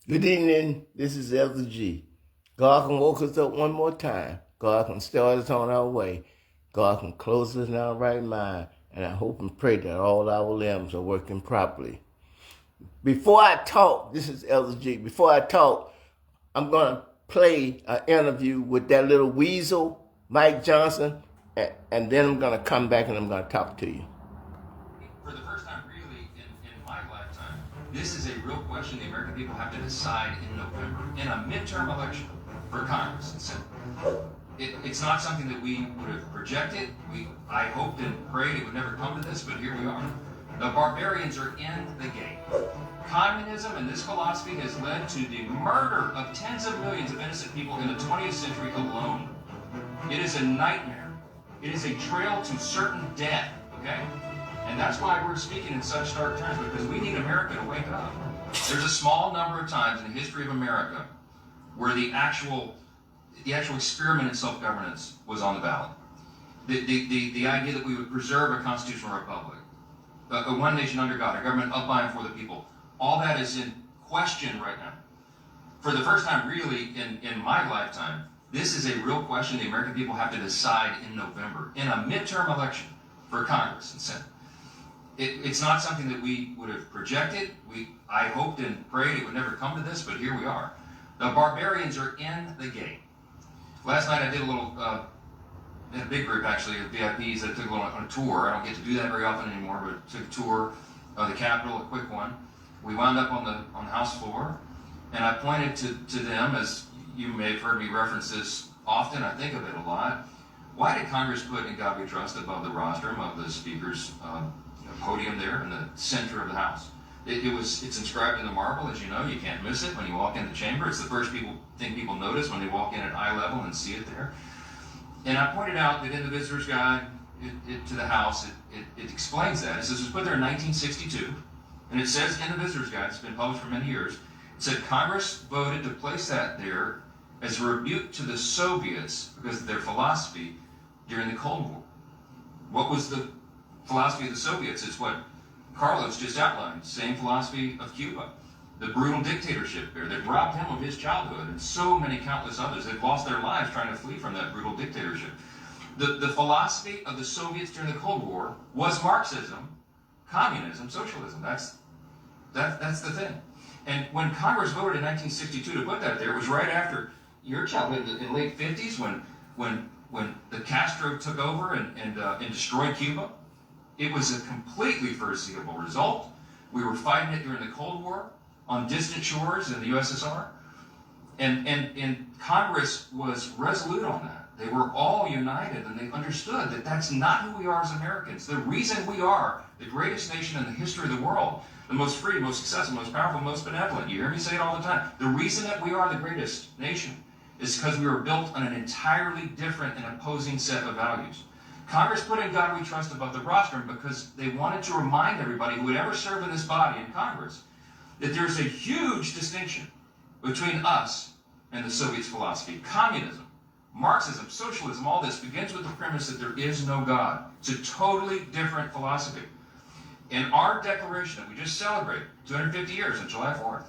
Good evening. This is Elder G. God can woke us up one more time. God can start us on our way. God can close us in our right mind. And I hope and pray that all our limbs are working properly. Before I talk, this is Elder G. Before I talk, I'm going to play an interview with that little weasel, Mike Johnson, and then I'm going to come back and I'm going to talk to you. For the first time, really, in my lifetime, this is a real question the American people have to decide in November in a midterm election for Congress and Senate. It's not something that we would have projected. I hoped and prayed it would never come to this, but here we are. The barbarians are in the game. Communism and this philosophy has led to the murder of tens of millions of innocent people in the 20th century alone. It is a nightmare. It is a trail to certain death, okay? And that's why we're speaking in such stark terms, because we need America to wake up. There's a small number of times in the history of America where the actual experiment in self-governance was on the ballot. The idea that we would preserve a constitutional republic, a one nation under God, a government of by and for the people, all that is in question right now. For the first time, really, in my lifetime, this is a real question the American people have to decide in November, in a midterm election for Congress and Senate. It's not something that we would have projected. I hoped and prayed it would never come to this, but here we are. The barbarians are in the game. Last night I did a little, in a big group actually, of VIPs that took a little on a tour. I don't get to do that very often anymore, but took a tour of the Capitol, a quick one. We wound up on the House floor, and I pointed to them, as you may have heard me reference this often, I think of it a lot. Why did Congress put In God We Trust above the rostrum of the Speaker's podium there in the center of the House? It's inscribed in the marble, as you know. You can't miss it when you walk in the chamber. It's the first thing people notice when they walk in at eye level and see it there. And I pointed out that in the visitor's guide to the House, it explains that. It says it was put there in 1962, and it says in the visitor's guide, it's been published for many years, it said Congress voted to place that there as a rebuke to the Soviets because of their philosophy during the Cold War. What was the philosophy of the Soviets? It's what Carlos just outlined, same philosophy of Cuba. The brutal dictatorship there that robbed him of his childhood, and so many countless others that lost their lives trying to flee from that brutal dictatorship. The philosophy of the Soviets during the Cold War was Marxism, communism, socialism. That's the thing. And when Congress voted in 1962 to put that there, it was right after your childhood, in the late 50s, when the Castro took over and destroyed Cuba. It was a completely foreseeable result. We were fighting it during the Cold War on distant shores in the USSR. And Congress was resolute on that. They were all united, and they understood that that's not who we are as Americans. The reason we are the greatest nation in the history of the world, the most free, most successful, most powerful, most benevolent. You hear me say it all the time. The reason that we are the greatest nation is because we were built on an entirely different and opposing set of values. Congress put In God We Trust above the rostrum because they wanted to remind everybody who would ever serve in this body in Congress that there's a huge distinction between us and the Soviets' philosophy. Communism, Marxism, socialism, all this begins with the premise that there is no God. It's a totally different philosophy. In our declaration that we just celebrated, 250 years on July 4th,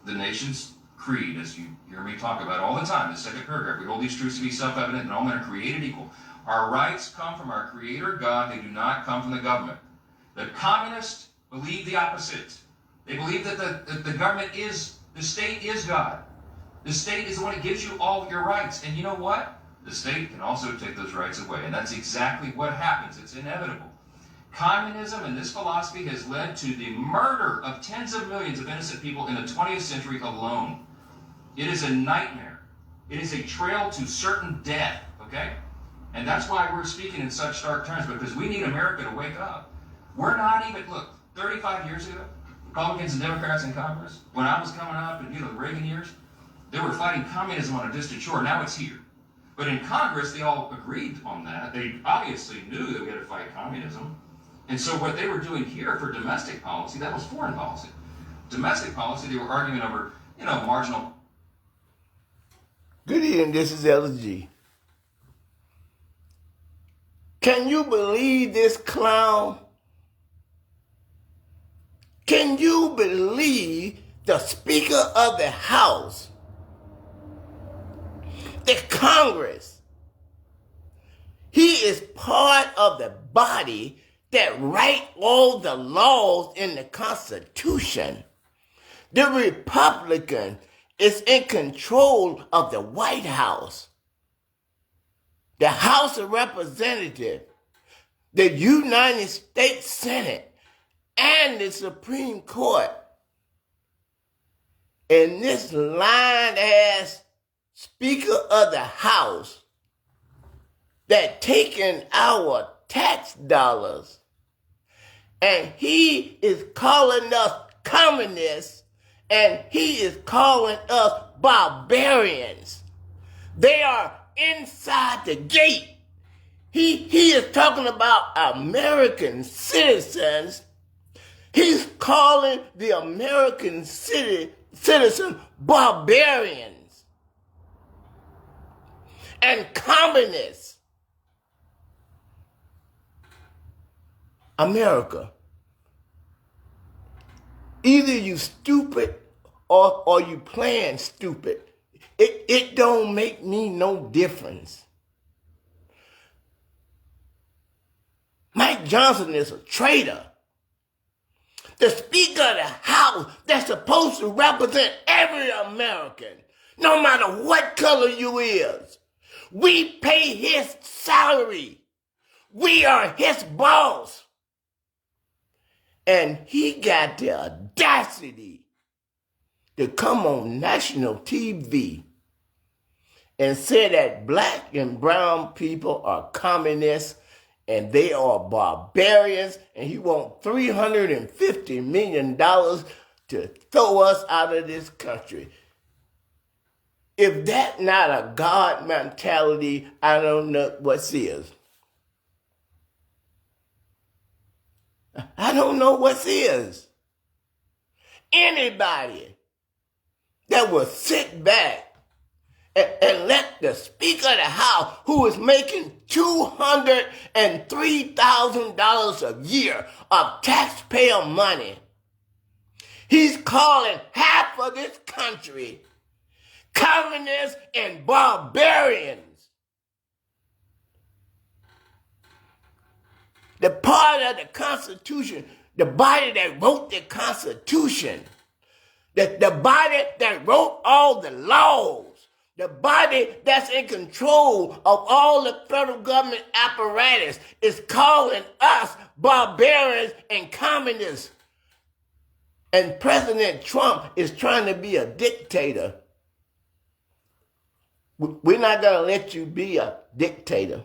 the nation's creed, as you hear me talk about all the time, the second paragraph, we hold these truths to be self-evident and all men are created equal. Our rights come from our Creator God. They do not come from the government. The communists believe the opposite. They believe that the government the state is God. The state is the one that gives you all your rights. And you know what? The state can also take those rights away. And that's exactly what happens. It's inevitable. Communism and this philosophy has led to the murder of tens of millions of innocent people in the 20th century alone. It is a nightmare. It is a trail to certain death, okay? And that's why we're speaking in such stark terms, because we need America to wake up. We're not even, look, 35 years ago, Republicans and Democrats in Congress, when I was coming up in the Reagan years, they were fighting communism on a distant shore. Now it's here. But in Congress, they all agreed on that. They obviously knew that we had to fight communism. And so what they were doing here for domestic policy, that was foreign policy. Domestic policy, they were arguing over, marginal. Good evening. This is Elder G. Can you believe this clown? Can you believe the Speaker of the House, the Congress, he is part of the body that write all the laws in the Constitution. The Republican is in control of the White House, the House of Representatives, the United States Senate, and the Supreme Court. And this lying-ass Speaker of the House that taking our tax dollars, and he is calling us communists, and he is calling us barbarians. They are inside the gate. He is talking about American citizens. He's calling the American citizen barbarians and communists. America, either you stupid or you playing stupid. It don't make me no difference. Mike Johnson is a traitor. The Speaker of the House that's supposed to represent every American, no matter what color you is. We pay his salary. We are his boss. And he got the audacity to come on national TV and say that black and brown people are communists and they are barbarians, and he wants $350 million to throw us out of this country. If that's not a God mentality, I don't know what is. I don't know what is. Anybody that will sit back and let the Speaker of the House, who is making $203,000 a year of taxpayer money, he's calling half of this country communists and barbarians. The part of the Constitution, the body that wrote the Constitution, the body that wrote all the laws, the body that's in control of all the federal government apparatus is calling us barbarians and communists. And President Trump is trying to be a dictator. We're not going to let you be a dictator.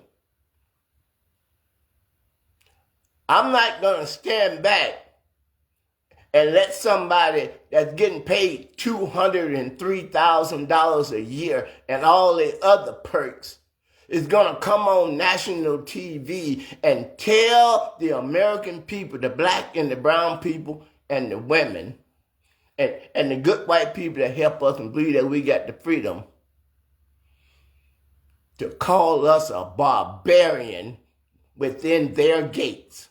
I'm not going to stand back and let somebody that's getting paid $203,000 a year and all the other perks is going to come on national TV and tell the American people, the black and the brown people and the women and the good white people that help us and believe that we got the freedom to call us a barbarian within their gates.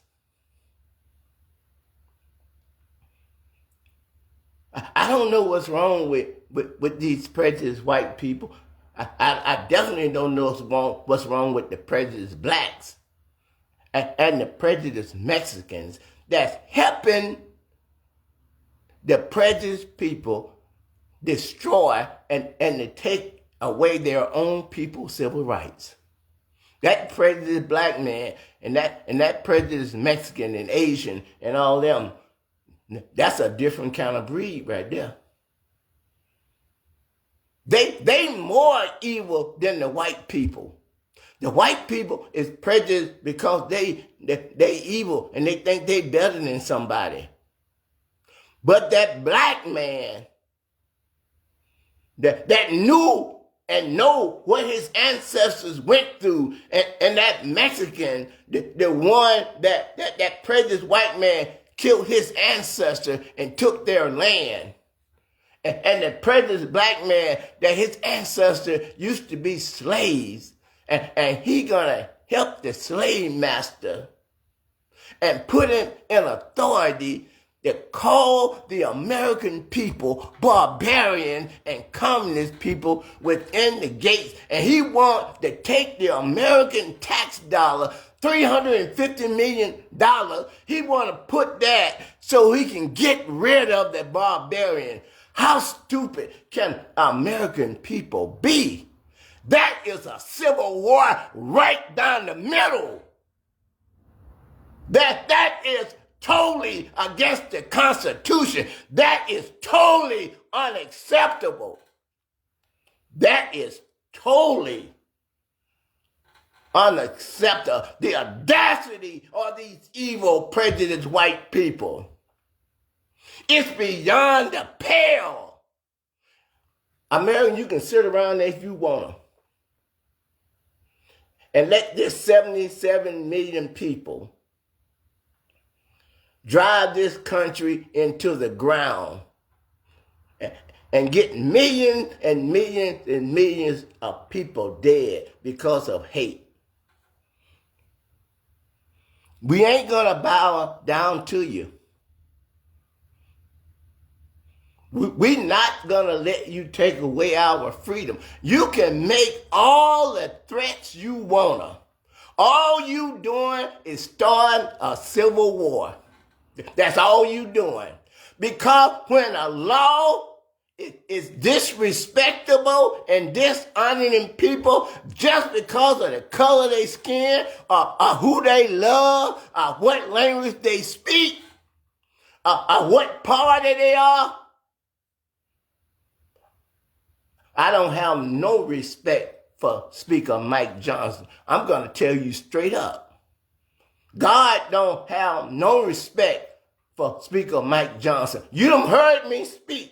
I don't know what's wrong with these prejudiced white people. I definitely don't know what's wrong with the prejudiced blacks and the prejudiced Mexicans that's helping the prejudiced people destroy and to take away their own people's civil rights. That prejudiced black man and that prejudiced Mexican and Asian and all them, that's a different kind of breed right there. They more evil than the white people. The white people is prejudiced because they evil and they think they better than somebody. But that black man that knew and know what his ancestors went through, and that Mexican, the one that prejudiced white man killed his ancestor and took their land. And the prejudiced black man that his ancestor used to be slaves, and he gonna help the slave master and put him in authority that call the American people barbarian and communist people within the gates. And he wants to take the American tax dollar, $350 million, he want to put that so he can get rid of the barbarian. How stupid can American people be? That is a civil war right down the middle. That is totally against the Constitution. That is totally unacceptable. That is totally unacceptable. The audacity of these evil, prejudiced white people. It's beyond the pale. American, you can sit around there if you want to. And let this 77 million people drive this country into the ground and get millions and millions and millions of people dead because of hate. We ain't gonna bow down to you. We're not gonna let you take away our freedom. You can make all the threats you wanna. All you doing is starting a civil war. That's all you doing. Because when a law is disrespectable and dishonoring people just because of the color of their skin or who they love or what language they speak or what party they are, I don't have no respect for Speaker Mike Johnson. I'm going to tell you straight up. God don't have no respect for Speaker Mike Johnson. You done heard me speak.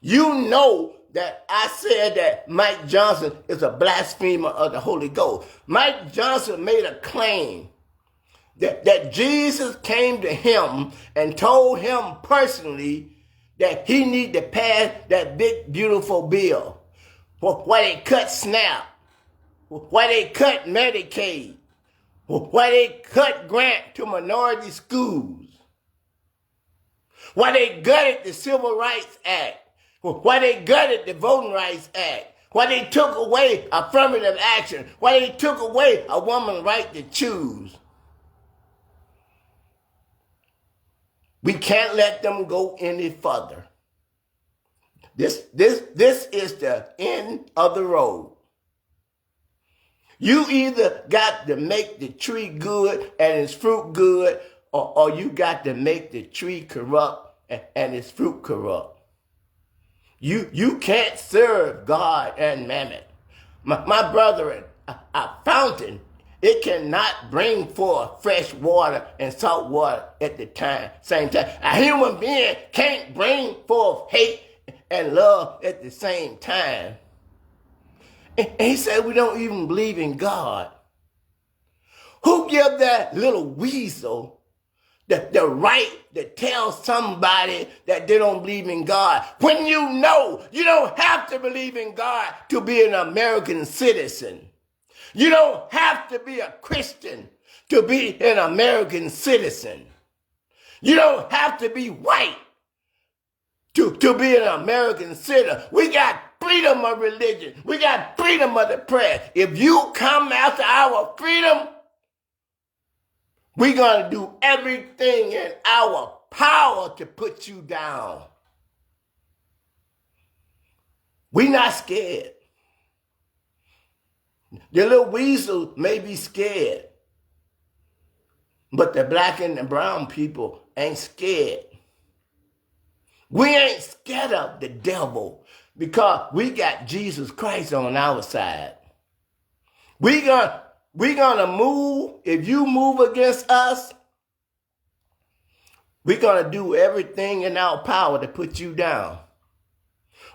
You know that I said that Mike Johnson is a blasphemer of the Holy Ghost. Mike Johnson made a claim that Jesus came to him and told him personally that he need to pass that big, beautiful bill where they cut SNAP, where they cut Medicaid, why they cut grant to minority schools, why they gutted the Civil Rights Act, why they gutted the Voting Rights Act, why they took away affirmative action, why they took away a woman's right to choose. We can't let them go any further. This is the end of the road. You either got to make the tree good and its fruit good, or you got to make the tree corrupt and its fruit corrupt. You can't serve God and mammon. My brethren, a fountain, it cannot bring forth fresh water and salt water at the same time. A human being can't bring forth hate and love at the same time. And he said we don't even believe in God. Who give that little weasel the right to tell somebody that they don't believe in God when you know you don't have to believe in God to be an American citizen? You don't have to be a Christian to be an American citizen. You don't have to be white to be an American citizen. We got freedom of religion. We got freedom of the press. If you come after our freedom, we're going to do everything in our power to put you down. We're not scared. The little weasel may be scared, but the black and the brown people ain't scared. We ain't scared of the devil because we got Jesus Christ on our side. We're gonna move. If you move against us, we're gonna do everything in our power to put you down.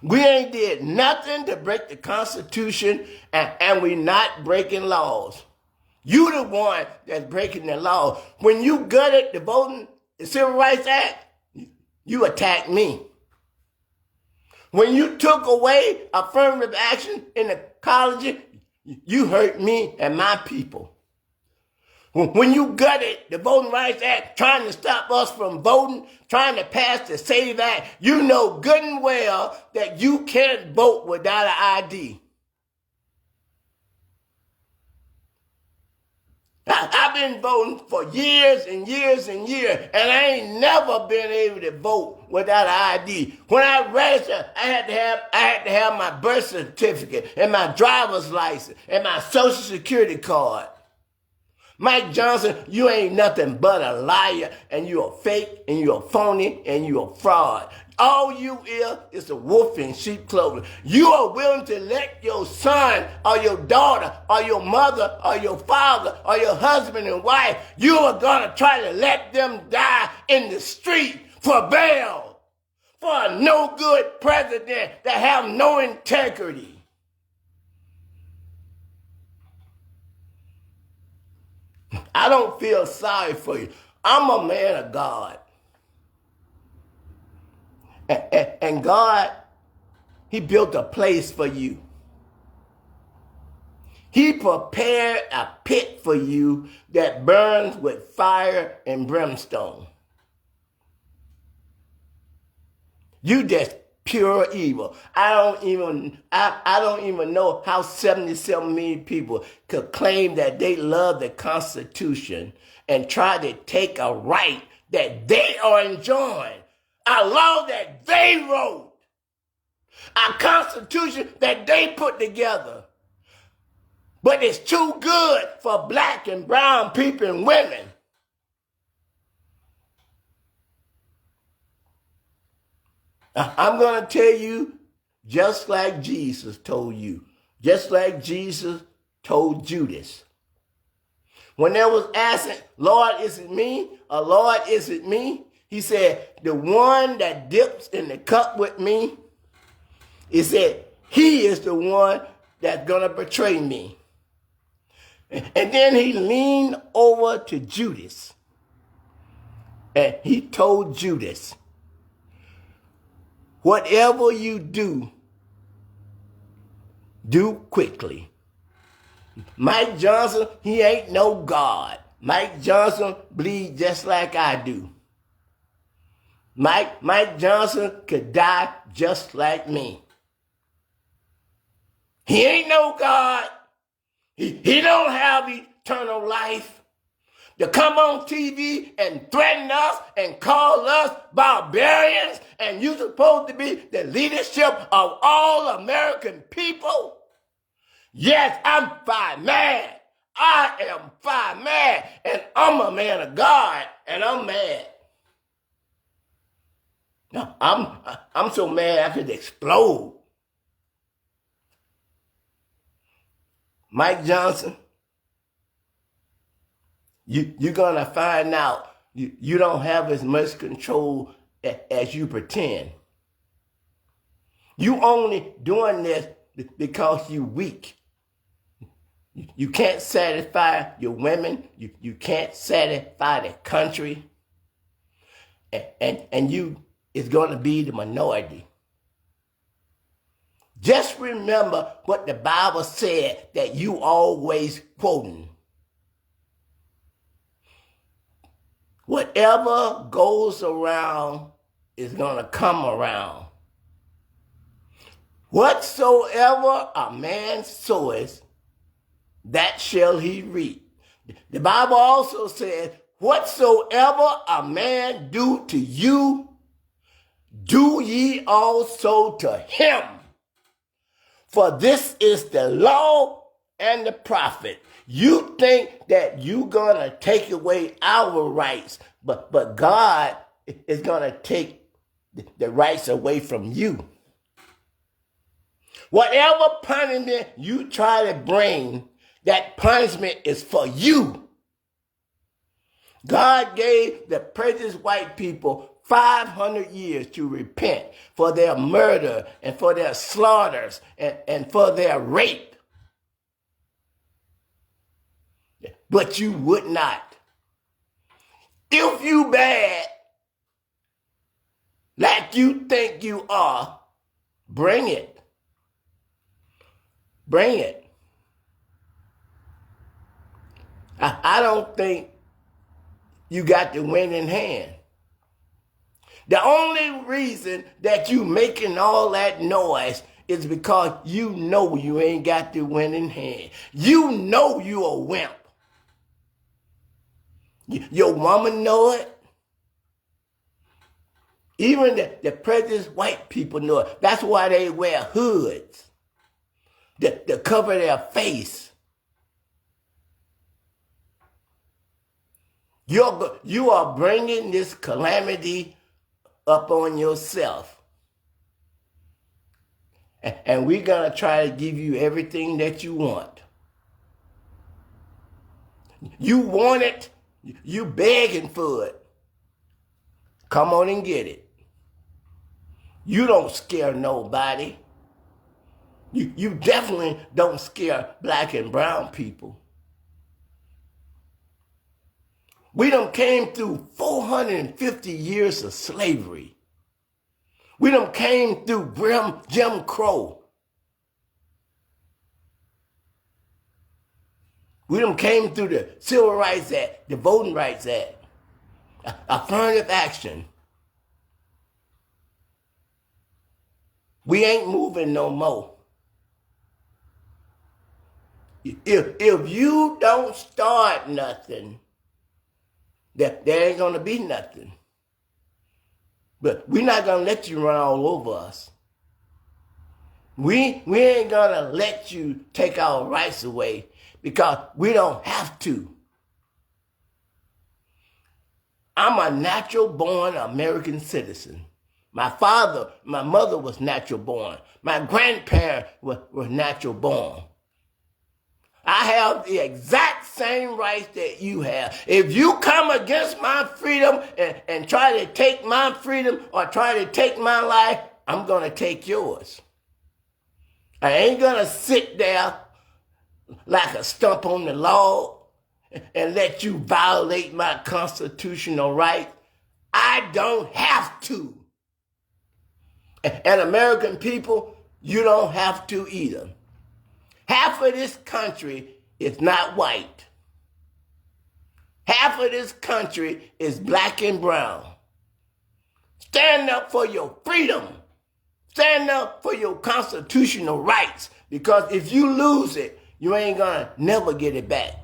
We ain't did nothing to break the Constitution, and we not breaking laws. You the one that's breaking the law. When you gutted the Civil Rights Act, you attacked me. When you took away affirmative action in the colleges, you hurt me and my people. When you gutted the Voting Rights Act, trying to stop us from voting, trying to pass the SAVE Act, you know good and well that you can't vote without an ID. I've been voting for years and years and years, and I ain't never been able to vote without an ID. When I registered, I had to have my birth certificate and my driver's license and my social security card. Mike Johnson, you ain't nothing but a liar, and you're a fake, and you're a phony, and you're a fraud. All you is a wolf in sheep clothing. You are willing to let your son or your daughter or your mother or your father or your husband and wife, you are going to try to let them die in the street for bail, for a no good president that have no integrity. I don't feel sorry for you. I'm a man of God. And God, he built a place for you. He prepared a pit for you that burns with fire and brimstone. You just pure evil. I don't even know how 77 million people could claim that they love the Constitution and try to take a right that they are enjoying, a law that they wrote, a Constitution that they put together. But it's too good for black and brown people and women. I'm going to tell you just like Jesus told you, just like Jesus told Judas. When there was asking, Lord, is it me? Or Lord, is it me? He said, the one that dips in the cup with me, he said, he is the one that's going to betray me. And then he leaned over to Judas and he told Judas, whatever you do, do quickly. Mike Johnson, he ain't no God. Mike Johnson bleed just like I do. Mike Johnson could die just like me. He ain't no God. He don't have eternal life. To come on TV and threaten us and call us barbarians, and you supposed to be the leadership of all American people? Yes, I'm fine mad. I am fine mad, and I'm a man of God, and I'm mad. No, I'm so mad I could explode. Mike Johnson, you're going to find out you don't have as much control as you pretend. You only doing this because you weak. You can't satisfy your women. You can't satisfy the country. And you is going to be the minority. Just remember what the Bible said that you always quoting. Whatever goes around is going to come around. Whatsoever a man soweth, that shall he reap. The Bible also says, whatsoever a man do to you, do ye also to him. For this is the law and the prophet. You think that you're going to take away our rights, but God is going to take the rights away from you. Whatever punishment you try to bring, that punishment is for you. God gave the prejudiced white people 500 years to repent for their murder and for their slaughters and for their rape. But you would not. If you bad, like you think you are, bring it. Bring it. I don't think you got the winning hand. The only reason that you making all that noise is because you know you ain't got the winning hand. You know you a wimp. Your woman know it. Even the prejudiced white people know it. That's why they wear hoods to cover their face. You are bringing this calamity up on yourself. And we're going to try to give you everything that you want. You want it. You begging for it. Come on and get it. You don't scare nobody. You definitely don't scare black and brown people. We done came through 450 years of slavery. We done came through Jim Crow. We done came through the Civil Rights Act, the Voting Rights Act, affirmative action. We ain't moving no more. If you don't start nothing, there ain't gonna be nothing. But we're not gonna let you run all over us. We ain't gonna let you take our rights away because we don't have to. I'm a natural born American citizen. My mother was natural born. My grandparents were natural born. I have the exact same rights that you have. If you come against my freedom and try to take my freedom or try to take my life, I'm going to take yours. I ain't going to sit there like a stump on the log and let you violate my constitutional rights. I don't have to. And American people, you don't have to either. Half of this country is not white. Half of this country is black and brown. Stand up for your freedom. Stand up for your constitutional rights. Because if you lose it, you ain't gonna never get it back.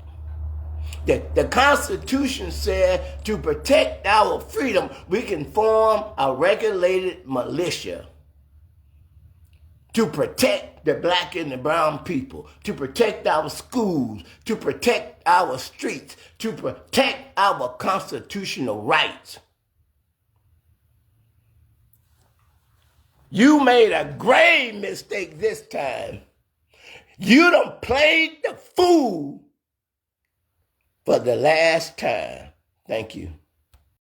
The Constitution said to protect our freedom, we can form a regulated militia to protect the black and the brown people, to protect our schools, to protect our streets, to protect our constitutional rights. You made a grave mistake this time. You done played the fool for the last time. Thank you.